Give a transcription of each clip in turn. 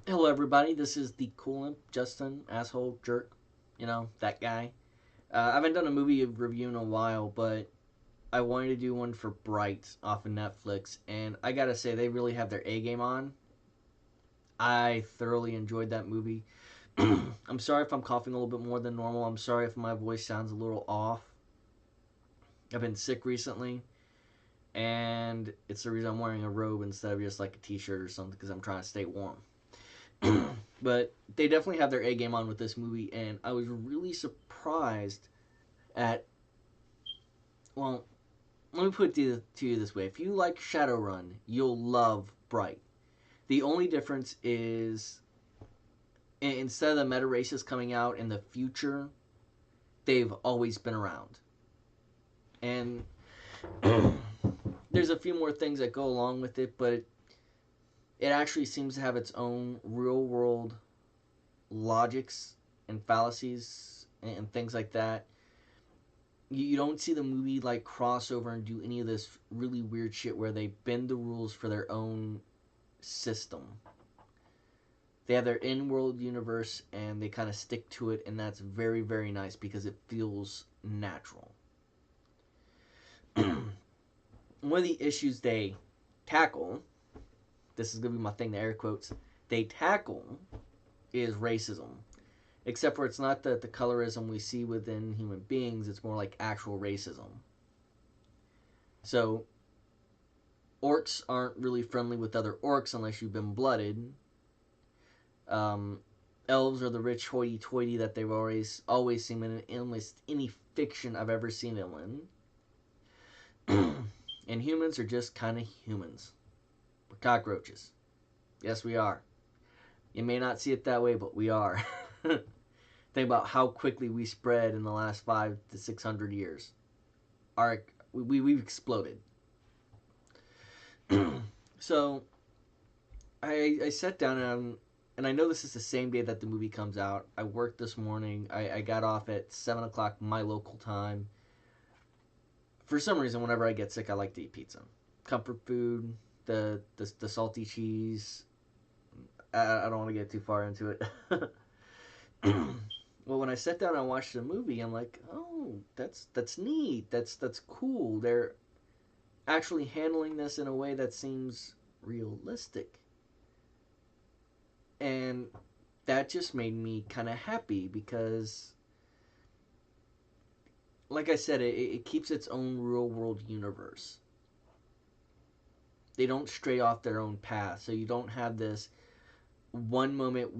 Hello, everybody. This is the Cool Imp, Justin, asshole, jerk. You know, that guy. I haven't done a movie review in a while, but I wanted to do one for Bright off of Netflix, and I gotta say, they really have their A game on. I thoroughly enjoyed that movie. I'm sorry if I'm coughing a little bit more than normal. I'm sorry if my voice sounds a little off. I've been sick recently, and it's the reason I'm wearing a robe instead of just like a t shirt or something because I'm trying to stay warm. But they definitely have their A game on with this movie, and I was really surprised at. Well, let me put it to you this way: if you like Shadowrun, you'll love Bright. The only difference is instead of the meta races coming out in the future, they've always been around, and there's a few more things that go along with it, but it actually seems to have its own real world logics and fallacies and things like that. You don't see the movie like crossover and do any of this really weird shit where they bend the rules for their own system. They have their in-world universe and they kind of stick to it, and that's very very nice because it feels natural. One of the issues they tackle, this is gonna be my thing, the air quotes, they tackle is racism. Except for it's not the colorism we see within human beings, it's more like actual racism. So orcs aren't really friendly with other orcs unless you've been blooded. Um, Elves are the rich hoity-toity that they've always seen in almost any fiction I've ever seen them in. And humans are just kind of humans. We're cockroaches. Yes, we are. You may not see it that way, but we are. Think about how quickly we spread in the last 5 to 600 years. We've exploded. So I sat down and I know this is the same day that the movie comes out. I worked this morning. I got off at 7 o'clock my local time. For some reason, whenever I get sick, I like to eat pizza. Comfort food, the salty cheese. I don't want to get too far into it. Well, when I sat down and watched the movie, I'm like, oh, that's neat. That's cool. They're actually handling this in a way that seems realistic. And that just made me kind of happy because, like I said, it keeps its own real world universe. They don't stray off their own path. So you don't have this one moment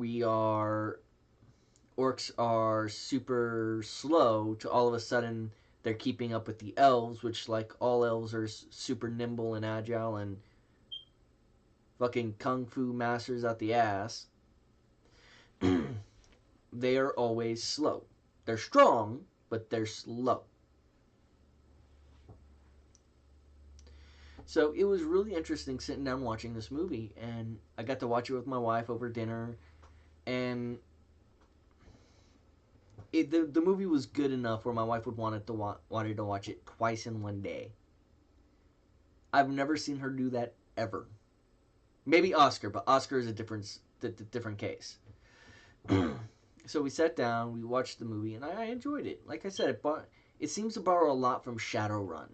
orcs are super slow to all of a sudden they're keeping up with the elves, which, like, all elves are super nimble and agile and fucking kung fu masters out the ass. They are always slow. They're strong, but they're slow. So it was really interesting sitting down watching this movie, and I got to watch it with my wife over dinner, and the movie was good enough where my wife would wanted to watch it twice in one day. I've never seen her do that ever. Maybe Oscar, but Oscar is a different case. So we sat down, we watched the movie, and I enjoyed it. Like I said, it seems to borrow a lot from Shadowrun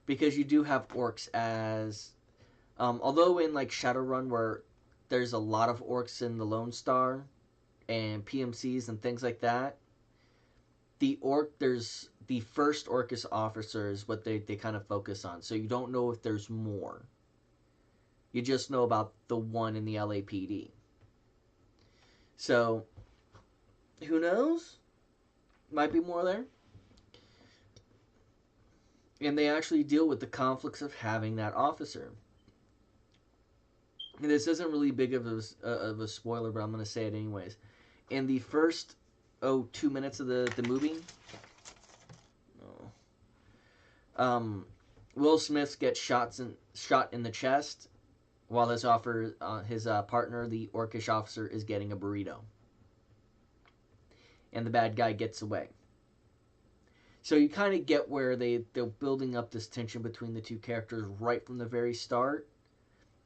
because you do have orcs as, although in like Shadowrun where there's a lot of orcs in the Lone Star and PMCs and things like that, there's the first Orcus officer is what they kind of focus on. So you don't know if there's more. You just know about the one in the LAPD. So who knows? Might be more there. And they actually deal with the conflicts of having that officer. And this isn't really big of a spoiler, but I'm going to say it anyways. In the first 2 minutes of the movie, Will Smith gets shot in the chest, while his partner, the orcish officer, is getting a burrito, and the bad guy gets away. So you kind of get where they're building up this tension between the two characters right from the very start.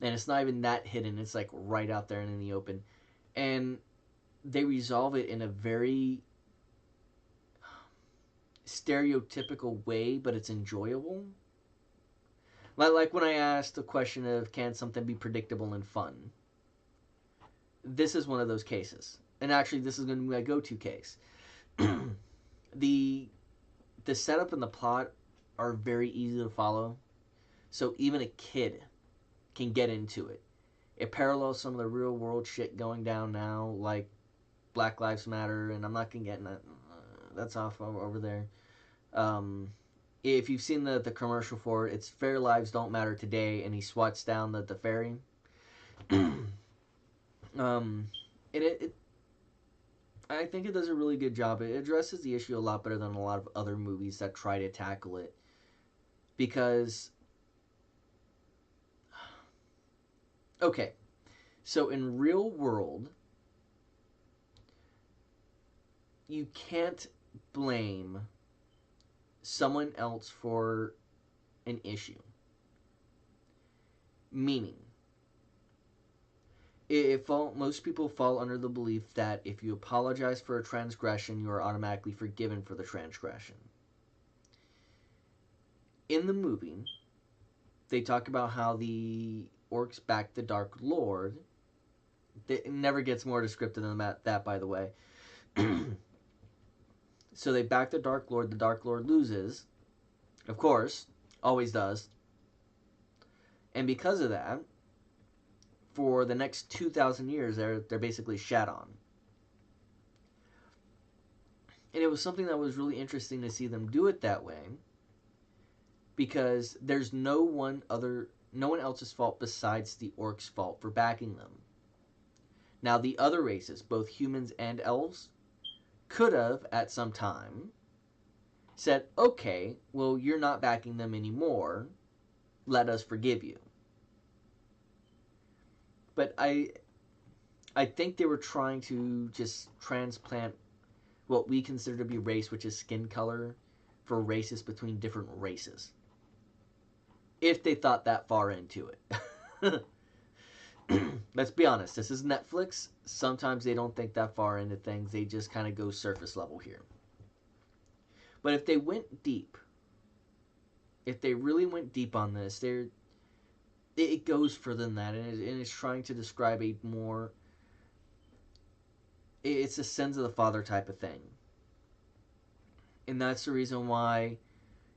and it's not even that hidden. It's like right out there and in the open, and they resolve it in a very stereotypical way, but it's enjoyable. Like when I asked the question of can something be predictable and fun, this is one of those cases. And actually, this is going to be my go-to case. the the setup and the plot are very easy to follow, so even a kid can get into it. It parallels some of the real world shit going down now, like Black Lives Matter, and I'm not gonna get in that. That's off over there. If you've seen the commercial for it, it's Fair Lives Don't Matter Today, and he swats down the ferry. And I think it does a really good job. It addresses the issue a lot better than a lot of other movies that try to tackle it. Because, okay, so in real world, you can't blame someone else for an issue. Meaning, most people fall under the belief that if you apologize for a transgression, you are automatically forgiven for the transgression. In the movie, they talk about how the orcs backed the Dark Lord. It never gets more descriptive than that, by the way. So they back the Dark Lord loses. Of course, always does. And because of that, for the next 2,000 years, they're basically shat on. And it was something that was really interesting to see them do it that way, because there's no one else's fault besides the orcs' fault for backing them. Now, the other races, both humans and elves, could have, at some time, said, okay, well, you're not backing them anymore. Let us forgive you. But I think they were trying to just transplant what we consider to be race, which is skin color, for races between different races. If they thought that far into it. Let's be honest, this is Netflix. Sometimes they don't think that far into things. They just kind of go surface level here. But if they went deep, if they really went deep on this, it goes further than that, and it's trying to describe a more... It's a sins of the father type of thing. And that's the reason why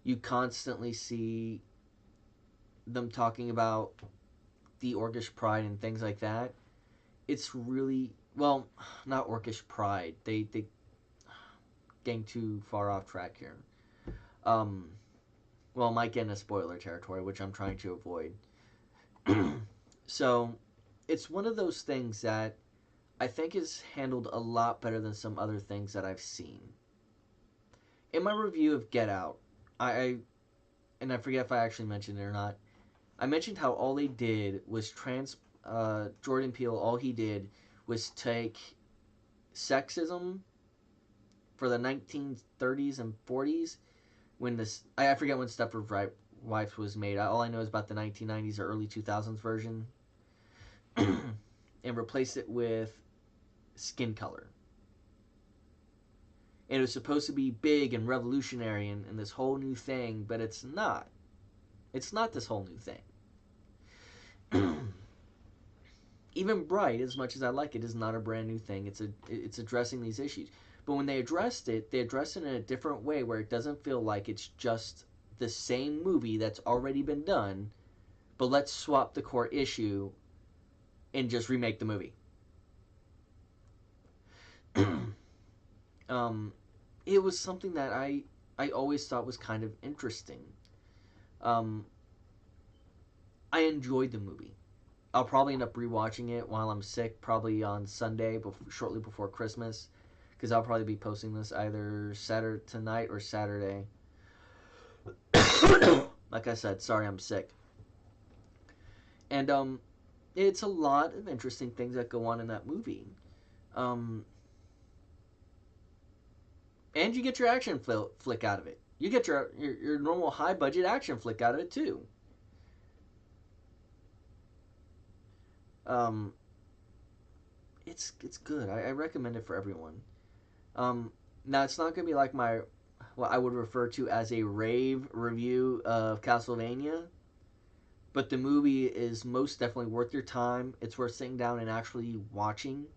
you constantly see them talking about the Orcish pride and things like that. It's really, well, not Orcish pride. They getting too far off track here. Well, might get into spoiler territory, which I'm trying to avoid. So, it's one of those things that I think is handled a lot better than some other things that I've seen. In my review of Get Out, and I forget if I actually mentioned it or not, I mentioned how all they did was Jordan Peele, all he did was take sexism for the 1930s and 40s, when I forget when Stepford Wives was made. All I know is about the 1990s or early 2000s version, and replace it with skin color. And it was supposed to be big and revolutionary and this whole new thing, but it's not. It's not this whole new thing. Even Bright, as much as I like it, is not a brand new thing. It's addressing these issues. But when they addressed it in a different way, where it doesn't feel like it's just the same movie that's already been done, but let's swap the core issue and just remake the movie. It was something that I always thought was kind of interesting. I enjoyed the movie. I'll probably end up rewatching it while I'm sick, probably on Sunday, shortly before Christmas, because I'll probably be posting this either Saturday tonight or Saturday. Like I said, sorry, I'm sick. And it's a lot of interesting things that go on in that movie. And you get your action flick out of it. You get your normal high budget action flick out of it too. Um, it's good. I recommend it for everyone. Now it's not gonna be like my what I would refer to as a rave review of Castlevania, but the movie is most definitely worth your time. It's worth sitting down and actually watching.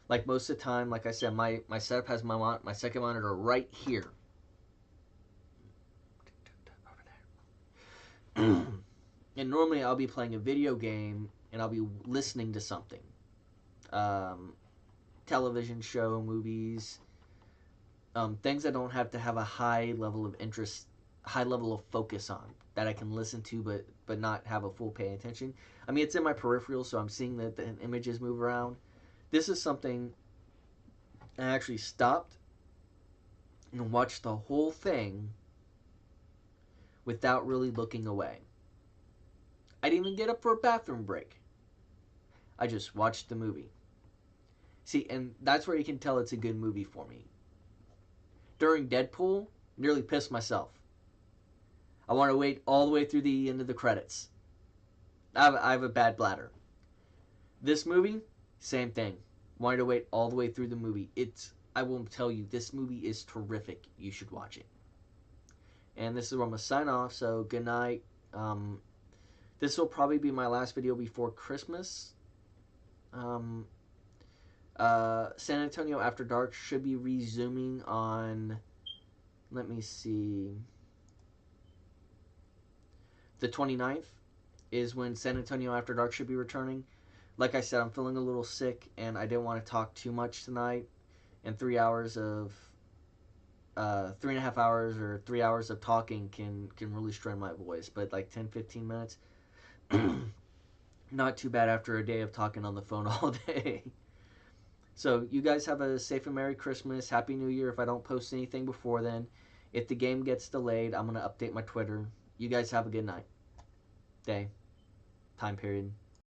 Like most of the time, like I said, my setup has my second monitor right here. And normally I'll be playing a video game and I'll be listening to something, um, television show, movies, things I don't have to have a high level of interest, high level of focus on that I can listen to, but not have a full pay attention. I mean, it's in my peripheral, so I'm seeing that the images move around. This is something I actually stopped and watched the whole thing without really looking away. I didn't even get up for a bathroom break. I just watched the movie. See, and that's where you can tell it's a good movie for me. During Deadpool, nearly pissed myself. I want to wait all the way through the end of the credits. I have a bad bladder. This movie, same thing. Wanted to wait all the way through the movie. I will tell you, this movie is terrific. You should watch it. And this is where I'm going to sign off. So, good night. This will probably be my last video before Christmas. San Antonio After Dark should be resuming on, let me see, the 29th is when San Antonio After Dark should be returning. Like I said, I'm feeling a little sick, and I didn't want to talk too much tonight. And 3.5 hours or 3 hours of talking can really strain my voice. But like 10-15 minutes, not too bad after a day of talking on the phone all day. So you guys have a safe and Merry Christmas, Happy New Year if I don't post anything before then. If the game gets delayed, I'm going to update my Twitter. You guys have a good night, day, time period.